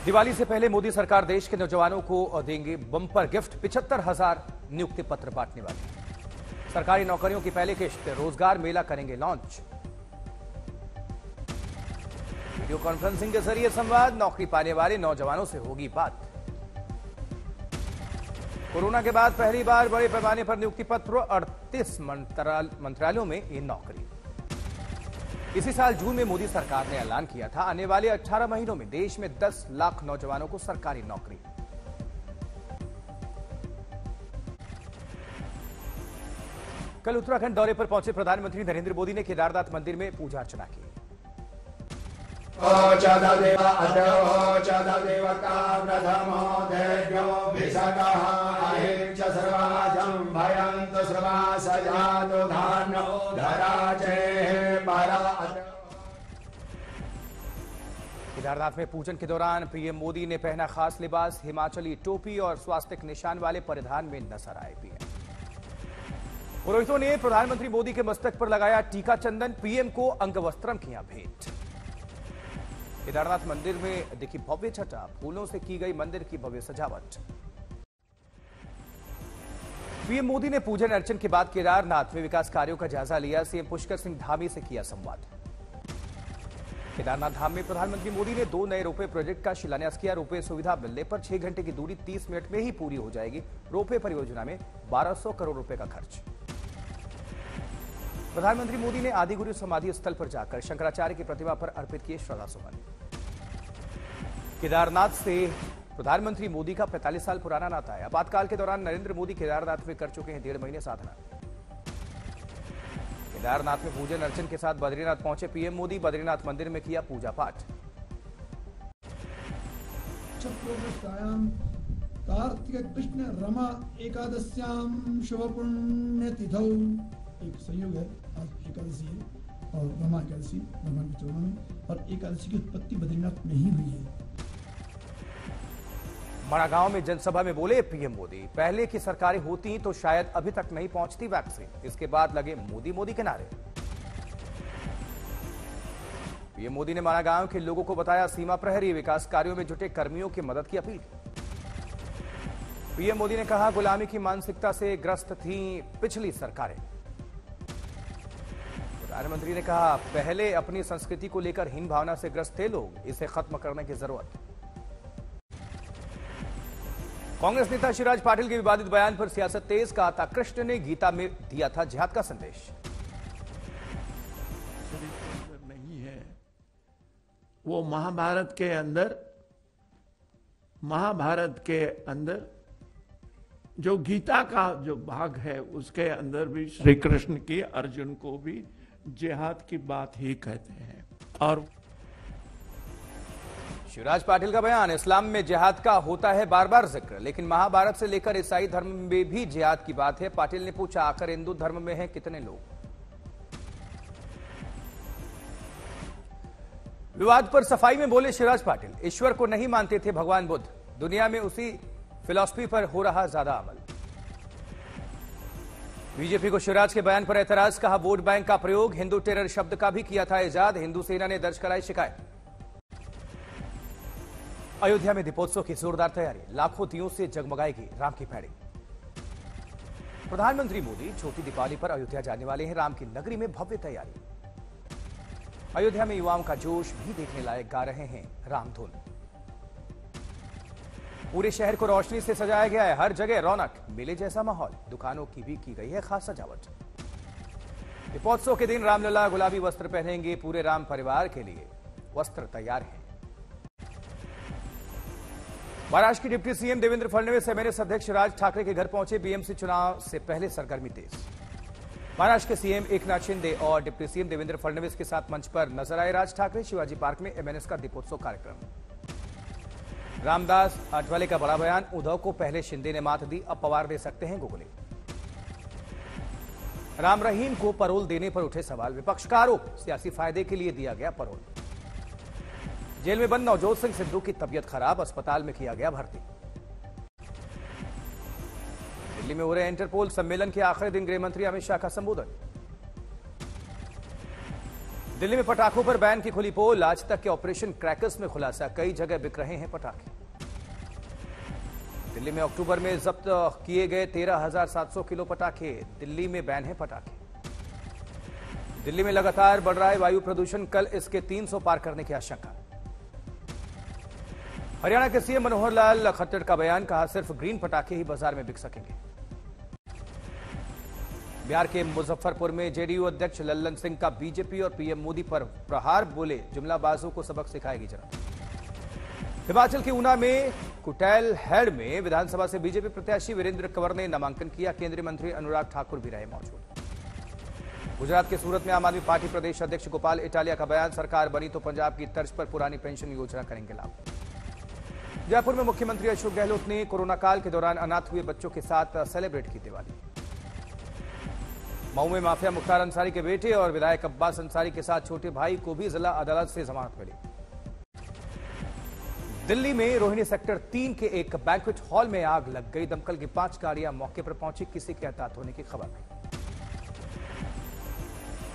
दिवाली से पहले मोदी सरकार देश के नौजवानों को देंगे बम्पर गिफ्ट। 75,000 नियुक्ति पत्र बांटने वाली सरकारी नौकरियों की पहली किश्त। रोजगार मेला करेंगे लॉन्च। वीडियो कॉन्फ्रेंसिंग के जरिए संवाद। नौकरी पाने वाले नौजवानों से होगी बात। कोरोना के बाद पहली बार बड़े पैमाने पर नियुक्ति पत्र। 38 मंत्रालयों में ये नौकरी। इसी साल जून में मोदी सरकार ने ऐलान किया था आने वाले 18 महीनों में देश में 10 लाख नौजवानों को सरकारी नौकरी। कल उत्तराखंड दौरे पर पहुंचे प्रधानमंत्री नरेंद्र मोदी ने केदारनाथ मंदिर में पूजा अर्चना की। केदारनाथ में पूजन के दौरान पीएम मोदी ने पहना खास लिबास। हिमाचली टोपी और स्वास्तिक निशान वाले परिधान में नजर आए पीएम। पुरोहितों ने प्रधानमंत्री मोदी के मस्तक पर लगाया टीका चंदन। पीएम को अंगवस्त्रम किया भेंट। केदारनाथ मंदिर में दिखी भव्य छटा। फूलों से की गई मंदिर की भव्य सजावट। पीएम मोदी ने पूजन अर्चन के बाद केदारनाथ में विकास कार्यों का जायजा लिया। सीएम पुष्कर सिंह धामी से किया संवाद। केदारनाथ धाम में प्रधानमंत्री मोदी ने 2 नए रोपवे प्रोजेक्ट का शिलान्यास किया। रोपवे सुविधा मिलने पर 6 घंटे की दूरी 30 मिनट में ही पूरी हो जाएगी। रोपवे परियोजना में 1200 करोड़ रुपए का खर्च। प्रधानमंत्री मोदी ने आदिगुरु समाधि स्थल पर जाकर शंकराचार्य की प्रतिमा पर अर्पित किए श्रद्धासुमन। केदारनाथ से प्रधानमंत्री मोदी का 45 साल पुराना नाता है। आपातकाल के दौरान नरेंद्र मोदी केदारनाथ में कर चुके हैं 1.5 महीने साधना। केदारनाथ में पूजन अर्चन के साथ बद्रीनाथ पहुंचे पीएम मोदी। बद्रीनाथ मंदिर में किया पूजा पाठ। कार्तिक कृष्ण रमा एकादश्याम शुभ पुण्य तिथौ। एक संयोग है, आज एकादशी है और रमा एकादशी भगवान के चरणों में, और एकादशी की उत्पत्ति बद्रीनाथ में ही हुई है। मड़ागांव में जनसभा में बोले पीएम मोदी, पहले की सरकारें होती तो शायद अभी तक नहीं पहुंचती वैक्सीन। इसके बाद लगे मोदी मोदी के नारे। पीएम मोदी ने मड़ागांव के लोगों को बताया सीमा प्रहरी। विकास कार्यों में जुटे कर्मियों की मदद की अपील। पीएम मोदी ने कहा गुलामी की मानसिकता से ग्रस्त थी पिछली सरकारें। प्रधानमंत्री ने कहा पहले अपनी संस्कृति को लेकर हीन भावना से ग्रस्त थे लोग, इसे खत्म करने की जरूरत। कांग्रेस नेता शिवराज पाटिल के विवादित बयान पर सियासत तेज। कहा था कृष्ण ने गीता में दिया था जिहाद का संदेश। नहीं है वो महाभारत के अंदर जो गीता का जो भाग है उसके अंदर भी श्री कृष्ण की अर्जुन को भी जिहाद की बात ही कहते हैं। और शिवराज पाटिल का बयान, इस्लाम में जिहाद का होता है बार बार जिक्र, लेकिन महाभारत से लेकर ईसाई धर्म में भी जिहाद की बात है। पाटिल ने पूछा आखिर हिंदू धर्म में हैं कितने लोग। विवाद पर सफाई में बोले शिवराज पाटिल, ईश्वर को नहीं मानते थे भगवान बुद्ध, दुनिया में उसी फिलॉसफी पर हो रहा ज्यादा अमल। बीजेपी को शिवराज के बयान पर एतराज। कहा वोट बैंक का प्रयोग, हिंदू टेरर शब्द का भी किया था इजाद। हिंदू सेना ने दर्ज कराई शिकायत। अयोध्या में दीपोत्सव की जोरदार तैयारी। लाखों दियों से जगमगाएगी राम की पैड़ी। प्रधानमंत्री मोदी छोटी दीपावली पर अयोध्या जाने वाले हैं। राम की नगरी में भव्य तैयारी। अयोध्या में युवाओं का जोश भी देखने लायक। गा रहे हैं रामधुन। पूरे शहर को रोशनी से सजाया गया है। हर जगह रौनक, मेले जैसा माहौल। दुकानों की भी की गई है खास सजावट। दीपोत्सव के दिन रामलला गुलाबी वस्त्र पहनेंगे। पूरे राम परिवार के लिए वस्त्र तैयार हैं। महाराष्ट्र के deputy CM Devendra Fadnavis MNS अध्यक्ष राज ठाकरे के घर पहुंचे। बीएमसी चुनाव से पहले सरगर्मी तेज। महाराष्ट्र के सीएम एकनाथ शिंदे और डिप्टी सीएम देवेंद्र फडणवीस के साथ मंच पर नजर आए राज ठाकरे। शिवाजी पार्क में एमएनएस का दीपोत्सव कार्यक्रम। रामदास आठवले का बड़ा बयान, उद्धव को पहले शिंदे ने मात दी, अब पवार दे सकते हैं गुगली। राम रहीम को पैरोल देने पर उठे सवाल। विपक्ष का आरोप, सियासी फायदे के लिए दिया गया पैरोल। जेल में बंद नवजोत सिंह सिद्धू की तबीयत खराब, अस्पताल में किया गया भर्ती। दिल्ली में हो रहे इंटरपोल सम्मेलन के आखिरी दिन गृह मंत्री अमित शाह का संबोधन। दिल्ली में पटाखों पर बैन की खुली पोल। आज तक के ऑपरेशन क्रैकर्स में खुलासा, कई जगह बिक रहे हैं पटाखे। दिल्ली में अक्टूबर में जब्त किए गए 13,700 किलो पटाखे। दिल्ली में बैन है पटाखे। दिल्ली में लगातार बढ़ रहा है वायु प्रदूषण, कल इसके 300 पार करने की आशंका। हरियाणा के सीएम मनोहर लाल खट्टर का बयान, कहा सिर्फ ग्रीन पटाखे ही बाजार में बिक सकेंगे। बिहार के मुजफ्फरपुर में जेडीयू अध्यक्ष लल्लन सिंह का बीजेपी और पीएम मोदी पर प्रहार, बोले जुमलाबाजों को सबक सिखाएगी जनता। हिमाचल के ऊना में कुटैल हेड में विधानसभा से बीजेपी प्रत्याशी वीरेंद्र कंवर ने नामांकन किया। केंद्रीय मंत्री अनुराग ठाकुर भी रहे मौजूद। गुजरात के सूरत में आम आदमी पार्टी प्रदेश अध्यक्ष गोपाल इटालिया का बयान, सरकार बनी तो पंजाब की तर्ज पर पुरानी पेंशन योजना करेंगे लागू। जयपुर में मुख्यमंत्री अशोक गहलोत ने कोरोना काल के दौरान अनाथ हुए बच्चों के साथ सेलिब्रेट की दिवाली। मऊ में माफिया मुख्तार अंसारी के बेटे और विधायक अब्बास अंसारी के साथ छोटे भाई को भी जिला अदालत से जमानत मिली। दिल्ली में रोहिणी सेक्टर 3 के एक बैंक्वेट हॉल में आग लग गई। दमकल की 5 गाड़ियां मौके पर पहुंची, किसी के हताहत होने की खबर नहीं।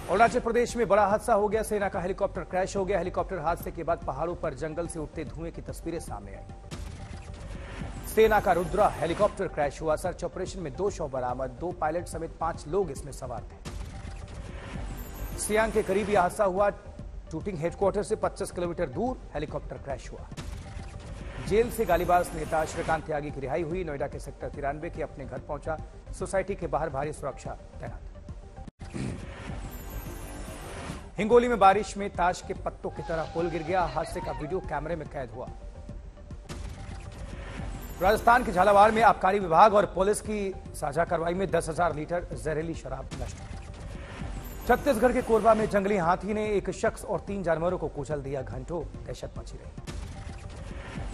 अरुणाचल प्रदेश में बड़ा हादसा हो गया, सेना का हेलीकॉप्टर क्रैश हो गया। हेलीकॉप्टर हादसे के बाद पहाड़ों पर जंगल से उठते धुएं की तस्वीरें सामने आई। सेना का रुद्रा हेलीकॉप्टर क्रैश हुआ। सर्च ऑपरेशन में 2 शव बरामद, 2 पायलट समेत 5 लोग इसमें सवार थे। सियांग के करीब यह हादसा हुआ। शूटिंग हेडक्वार्टर से 25 किलोमीटर दूर हेलीकॉप्टर क्रैश हुआ। जेल से गालीबाज नेता श्रीकांत त्यागी की रिहाई हुई। नोएडा के सेक्टर 93 के अपने घर पहुंचा। सोसाइटी के बाहर भारी सुरक्षा तैनात। हिंगोली में बारिश में ताश के पत्तों की तरह पुल गिर गया। हादसे का वीडियो कैमरे में कैद हुआ। राजस्थान के झालावाड़ में आबकारी विभाग और पुलिस की साझा कार्रवाई में 10,000 लीटर जहरीली शराब नष्ट। छत्तीसगढ़ के कोरबा में जंगली हाथी ने एक शख्स और 3 जानवरों को कुचल दिया। घंटों दहशत मची रही।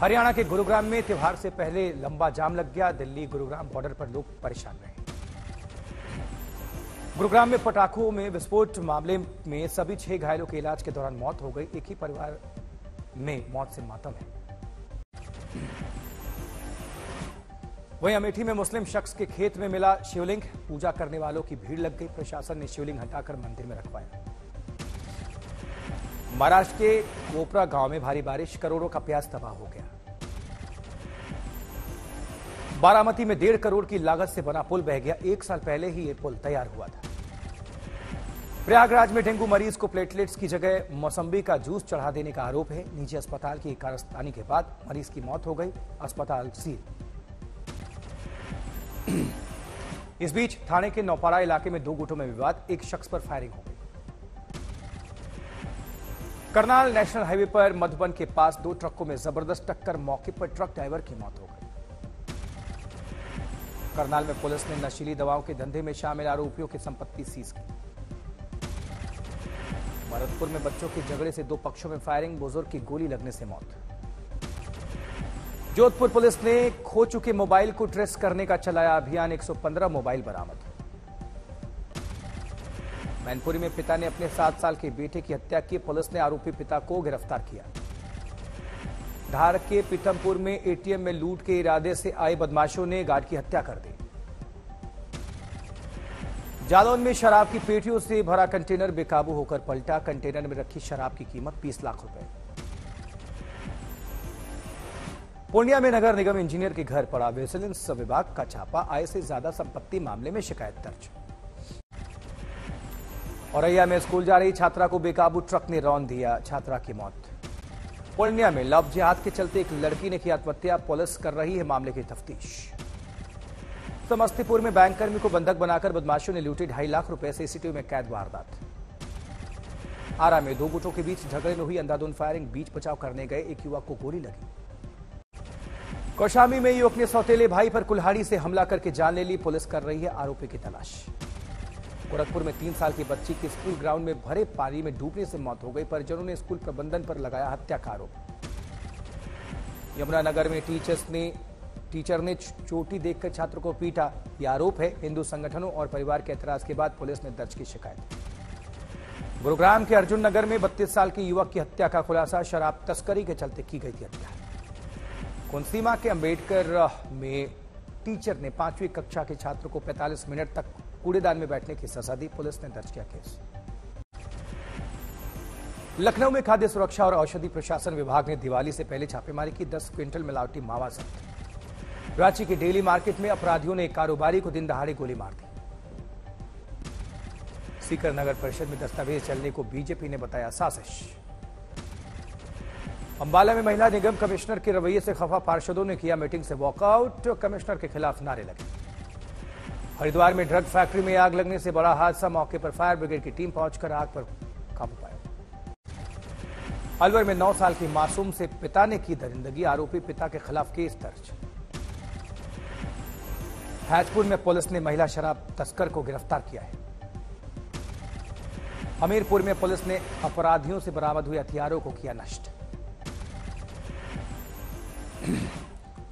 हरियाणा के गुरुग्राम में त्योहार से पहले लंबा जाम लग गया। दिल्ली गुरुग्राम बॉर्डर पर लोग परेशान रहे। गुरुग्राम में पटाखों में विस्फोट मामले में सभी 6 घायलों के इलाज के दौरान मौत हो गई। एक ही परिवार में मौत से मातम है। वहीं अमेठी में मुस्लिम शख्स के खेत में मिला शिवलिंग। पूजा करने वालों की भीड़ लग गई। प्रशासन ने शिवलिंग हटाकर मंदिर में रखवाया। महाराष्ट्र के कोपरा गांव में भारी बारिश, करोड़ों का प्याज तबाह हो गया। बारामती में 1.5 करोड़ की लागत से बना पुल बह गया। 1 साल पहले ही यह पुल तैयार हुआ था। प्रयागराज में डेंगू मरीज को प्लेटलेट्स की जगह मौसम्बी का जूस चढ़ा देने का आरोप है। निजी अस्पताल की कारस्तानी के बाद मरीज की मौत हो गई। अस्पताल सील। इस बीच थाने के नौपाड़ा इलाके में 2 गुटों में विवाद, एक शख्स पर फायरिंग हो गई। करनाल नेशनल हाईवे पर मधुबन के पास 2 ट्रकों में जबरदस्त टक्कर, मौके पर ट्रक ड्राइवर की मौत हो गई। करनाल में पुलिस ने नशीली दवाओं के धंधे में शामिल आरोपियों की संपत्ति सीज की। भरतपुर में बच्चों के झगड़े से 2 पक्षों में फायरिंग, बुजुर्ग की गोली लगने से मौत। जोधपुर पुलिस ने खो चुके मोबाइल को ट्रेस करने का चलाया अभियान, 115 मोबाइल बरामद। मैनपुरी में पिता ने अपने 7 साल के बेटे की हत्या की, पुलिस ने आरोपी पिता को गिरफ्तार किया। धार के पीथमपुर में एटीएम में लूट के इरादे से आए बदमाशों ने गार्ड की हत्या कर दी। जालौन में शराब की पेटियों से भरा कंटेनर बेकाबू होकर पलटा। कंटेनर में रखी शराब की कीमत 20 लाख रुपए। पूर्णिया में नगर निगम इंजीनियर के घर पड़ा विजिलेंस विभाग का छापा, आय से ज्यादा संपत्ति मामले में शिकायत दर्ज। औरैया में स्कूल जा रही छात्रा को बेकाबू ट्रक ने रौंद दिया, छात्रा की मौत। पूर्णिया में लव जिहाद के चलते एक लड़की ने की आत्महत्या, पुलिस कर रही है मामले की तफ्तीश। समस्तीपुर में बैंककर्मी को बंधक बनाकर बदमाशों ने लूटे 2.5 लाख रुपए, सीसीटीवी में कैद वारदात। आरा में 2 गुटों के बीच झगड़े में हुई अंधाधुंध फायरिंग, बीच बचाव करने गए एक युवक को गोली लगी। कौशाम्बी में युवक ने सौतेले भाई पर कुल्हाड़ी से हमला करके जान ले ली, पुलिस कर रही है आरोपी की तलाश। गोरखपुर में 3 साल की बच्ची की स्कूल ग्राउंड में भरे पानी में डूबने से मौत हो गई, परिजनों ने स्कूल प्रबंधन पर लगाया हत्या का आरोप। यमुनानगर में टीचर ने चोटी देखकर छात्र को पीटा, यह आरोप है। हिंदू संगठनों और परिवार के एतराज के बाद पुलिस ने दर्ज की शिकायत। गुरुग्राम के अर्जुन नगर में 32 साल के युवक की हत्या का खुलासा, शराब तस्करी के चलते की गई थी हत्या। कोनसीमा के अंबेडकर में टीचर ने 5वीं कक्षा के छात्र को 45 मिनट तक कूड़ेदान में बैठने की सजा दी, पुलिस ने दर्ज किया केस। लखनऊ में खाद्य सुरक्षा और औषधि प्रशासन विभाग ने दिवाली से पहले छापेमारी की। 10 क्विंटल मिलावटी मावा जब्त। रांची की डेली मार्केट में अपराधियों ने एक कारोबारी को दिन दहाड़े गोली मार दी। सीकर नगर परिषद में दस्तावेज चलने को बीजेपी ने बताया साजिश। अंबाला में महिला निगम कमिश्नर के रवैये से खफा पार्षदों ने किया मीटिंग से वॉकआउट। कमिश्नर के खिलाफ नारे लगे। हरिद्वार में ड्रग फैक्ट्री में आग लगने से बड़ा हादसा। मौके पर फायर ब्रिगेड की टीम पहुंचकर आग पर काबू पाया। अलवर में 9 साल की मासूम से पिता ने की दरिंदगी। आरोपी पिता के खिलाफ केस दर्ज। हैजपुर में पुलिस ने महिला शराब तस्कर को गिरफ्तार किया है। हमीरपुर में पुलिस ने अपराधियों से बरामद हुए हथियारों को किया नष्ट।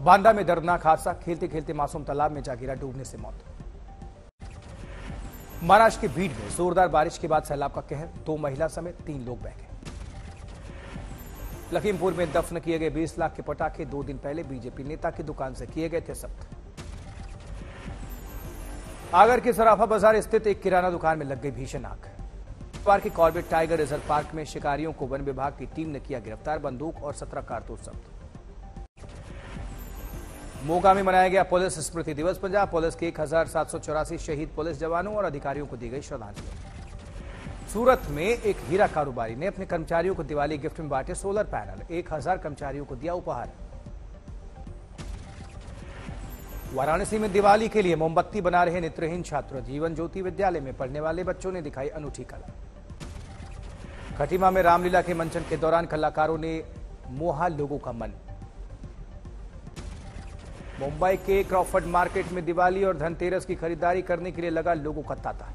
बांदा में दर्दनाक हादसा। खेलते खेलते मासूम तालाब में जा गिरा, डूबने से मौत। महाराष्ट्र के बीड में जोरदार बारिश के बाद सैलाब का कहर। 2 महिला समेत 3 लोग बह गए। लखीमपुर में दफन किए गए 20 लाख के पटाखे 2 दिन पहले बीजेपी नेता की दुकान से किए गए थे जब्त। आगर के सराफा बाजार स्थित एक किराना दुकान में लग गई भीषण आग। पार्क के कॉर्बेट टाइगर रिजर्व पार्क में शिकारियों को वन विभाग की टीम ने किया गिरफ्तार। बंदूक और 17 कारतूस जब्त। मोगा में मनाया गया पुलिस स्मृति दिवस। पंजाब पुलिस के 1784 शहीद पुलिस जवानों और अधिकारियों को दी गई श्रद्धांजलि। सूरत में एक हीरा कारोबारी ने अपने कर्मचारियों को दिवाली गिफ्ट में बांटे सोलर पैनल। 1000 कर्मचारियों को दिया उपहार। वाराणसी में दिवाली के लिए मोमबत्ती बना रहे नेत्रहीन छात्र। जीवन ज्योति विद्यालय में पढ़ने वाले बच्चों ने दिखाई अनूठी कला। खटीमा में रामलीला के मंचन के दौरान कलाकारों ने मोहा लोगों का मन। मुंबई के क्रॉफर्ड मार्केट में दिवाली और धनतेरस की खरीदारी करने के लिए लगा लोगों का तांता।